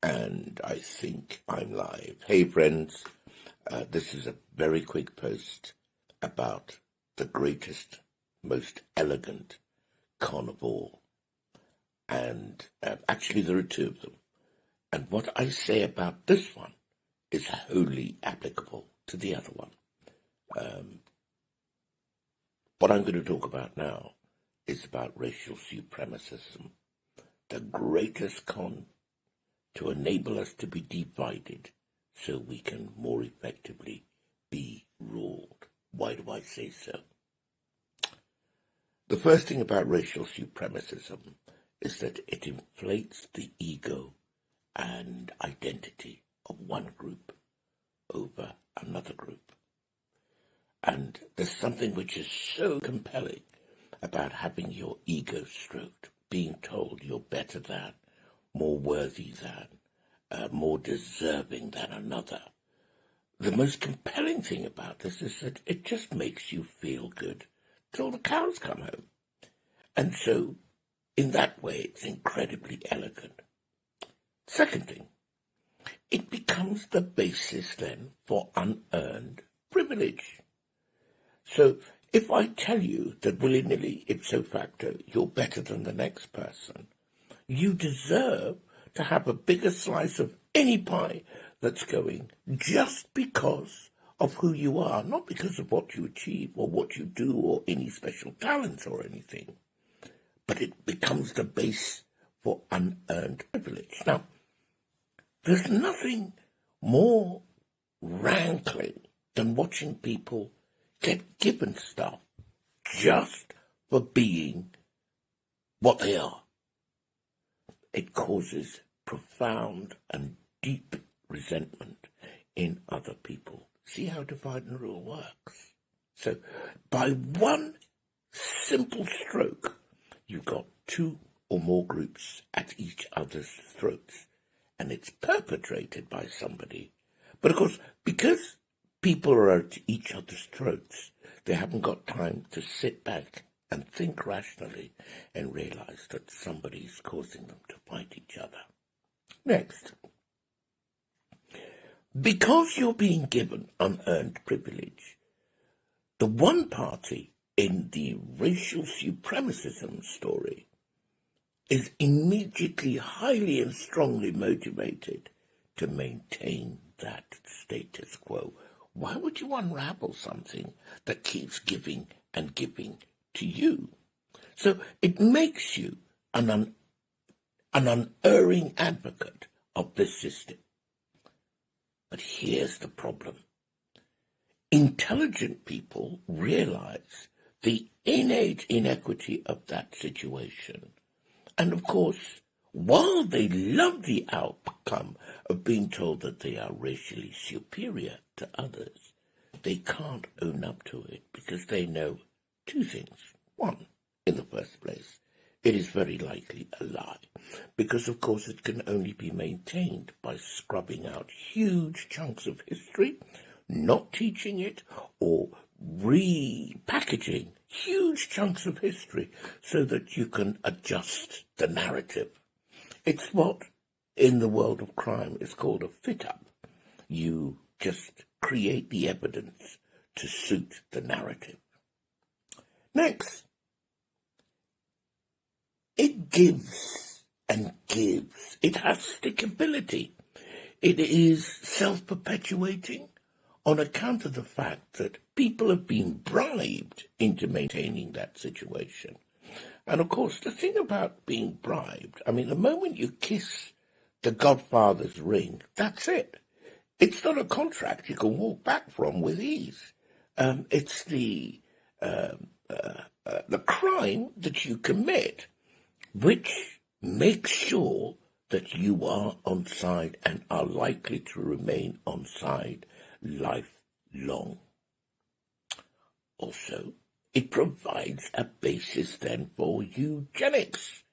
And I think I'm live. Hey friends, this is a very quick post about the greatest, most elegant carnivore. And actually there are two of them. And what I say about this one is wholly applicable to the other one. What I'm going to talk about now is about racial supremacism, the greatest con to enable us to be divided so we can more effectively be ruled. Why do I say so? The first thing about racial supremacism is that it inflates the ego and identity of one group over another group. And there's something which is so compelling about having your ego stroked, being told you're better than, more worthy than, more deserving than another. The most compelling thing about this is that it just makes you feel good till the cows come home. And so, in that way, it's incredibly elegant. Second thing, it becomes the basis then for unearned privilege. So, if I tell you that willy-nilly, ipso facto, you're better than the next person, you deserve to have a bigger slice of any pie that's going just because of who you are, not because of what you achieve or what you do or any special talents or anything, but it becomes the base for unearned privilege. Now, there's nothing more rankling than watching people get given stuff just for being what they are. It causes profound and deep resentment in other people. See how divide and rule works? So, by one simple stroke, you've got two or more groups at each other's throats, and it's perpetrated by somebody. But of course, because people are at each other's throats, they haven't got time to sit back and think rationally and realize that somebody's causing them to fight each other. Next, because you're being given unearned privilege, the one party in the racial supremacism story is immediately highly and strongly motivated to maintain that status quo. Why would you unravel something that keeps giving and giving to you? So it makes you an unerring advocate of this system. But here's the problem. Intelligent people realize the innate inequity of that situation. And of course, while they love the outcome of being told that they are racially superior to others, they can't own up to it because they know two things. One, in the first place, it is very likely a lie, because of course it can only be maintained by scrubbing out huge chunks of history, not teaching it, or repackaging huge chunks of history so that you can adjust the narrative. It's what, in the world of crime, is called a fit-up. You just create the evidence to suit the narrative. Next, it gives and gives. It has stickability. It is self-perpetuating on account of the fact that people have been bribed into maintaining that situation. And of course, the thing about being bribed, I mean, the moment you kiss the Godfather's ring, that's it. It's not a contract you can walk back from with ease. It's the crime that you commit, which makes sure that you are on side and are likely to remain on side lifelong. Also, it provides a basis then for eugenics.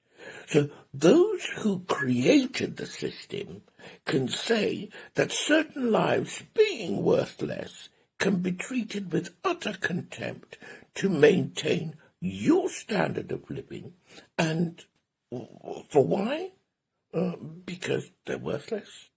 So those who created the system can say that certain lives being worthless can be treated with utter contempt to maintain your standard of living. And for why? because they're worthless.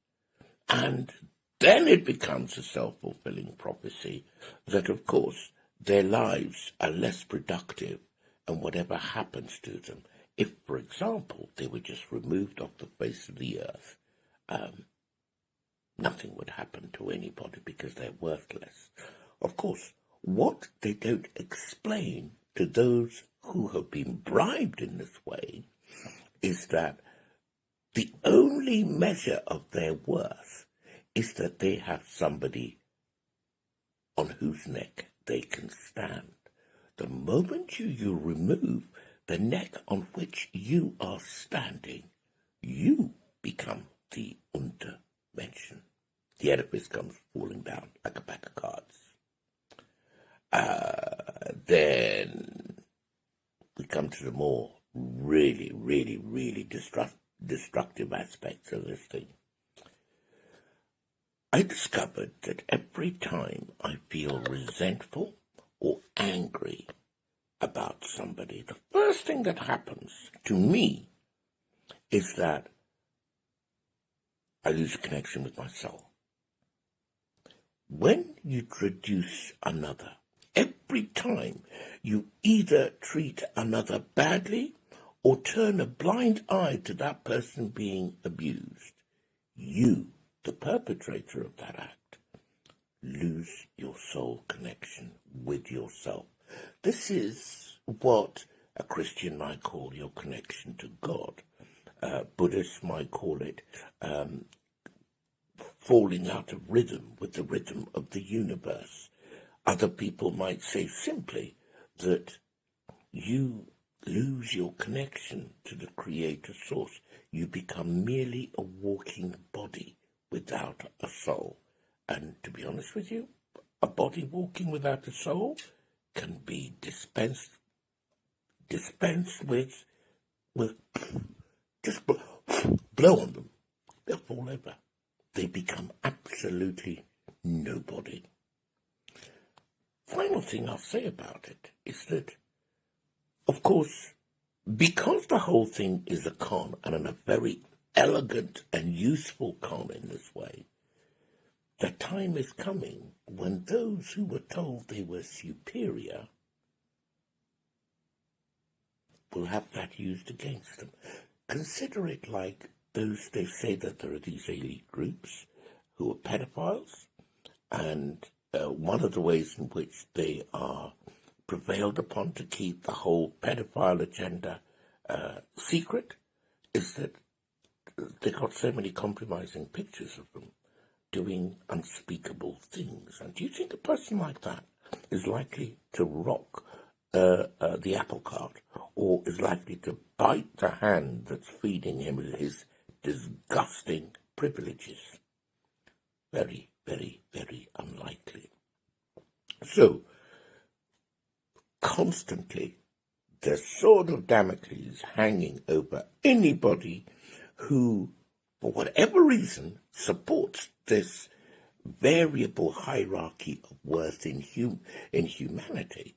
And then it becomes a self-fulfilling prophecy that, of course, their lives are less productive, and whatever happens to them, if, for example, they were just removed off the face of the earth, nothing would happen to anybody because they're worthless. Of course, what they don't explain to those who have been bribed in this way is that the only measure of their worth is that they have somebody on whose neck they can stand. The moment you remove the neck on which you are standing, you become the Untermenschen. The edifice comes falling down like a pack of cards. Then we come to the more really destructive aspects of this thing. I discovered that every time I feel resentful or angry about somebody, the first thing that happens to me is that I lose a connection with my soul. When you traduce another, every time you either treat another badly or turn a blind eye to that person being abused, you, the perpetrator of that act, lose your soul connection with yourself. This is what a Christian might call your connection to God. Buddhists might call it falling out of rhythm with the rhythm of the universe. Other people might say simply that you lose your connection to the creator source. You become merely a walking body without a soul. And to be honest with you, a body walking without a soul can be dispensed with just blow on them. They'll fall over. They become absolutely nobody. Final thing I'll say about it is that, of course, because the whole thing is a con, and a very elegant and useful con in this way, the time is coming when those who were told they were superior will have that used against them. Consider it like those, they say that there are these elite groups who are pedophiles, and one of the ways in which they are prevailed upon to keep the whole pedophile agenda secret is that they got so many compromising pictures of them doing unspeakable things. And do you think a person like that is likely to rock the apple cart, or is likely to bite the hand that's feeding him his disgusting privileges? Very, very, very unlikely. So, constantly, the sword of Damocles hanging over anybody who, for whatever reason, supports this variable hierarchy of worth in humanity.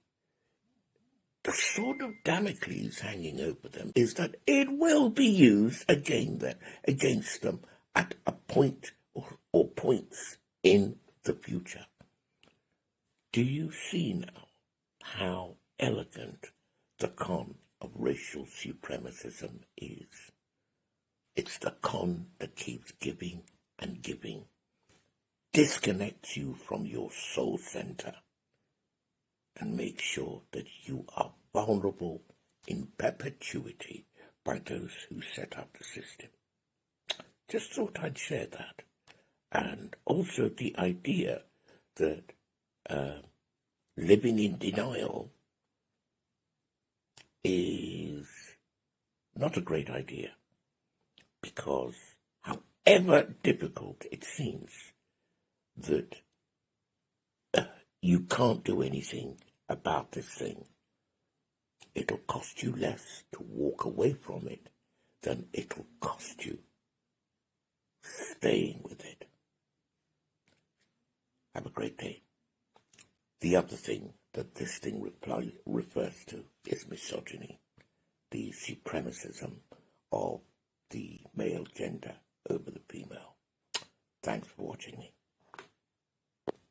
The sword of Damocles hanging over them is that it will be used against them at a point or points in the future. Do you see now how elegant the con of racial supremacism is? It's the con that keeps giving and giving, disconnects you from your soul center, and makes sure that you are vulnerable in perpetuity by those who set up the system. Just thought I'd share that. And also the idea that living in denial is not a great idea, because however difficult it seems that you can't do anything about this thing, it'll cost you less to walk away from it than it'll cost you staying with it. Have a great day. The other thing that this thing refers to is misogyny, the supremacism of the male gender over the female. Thanks for watching me.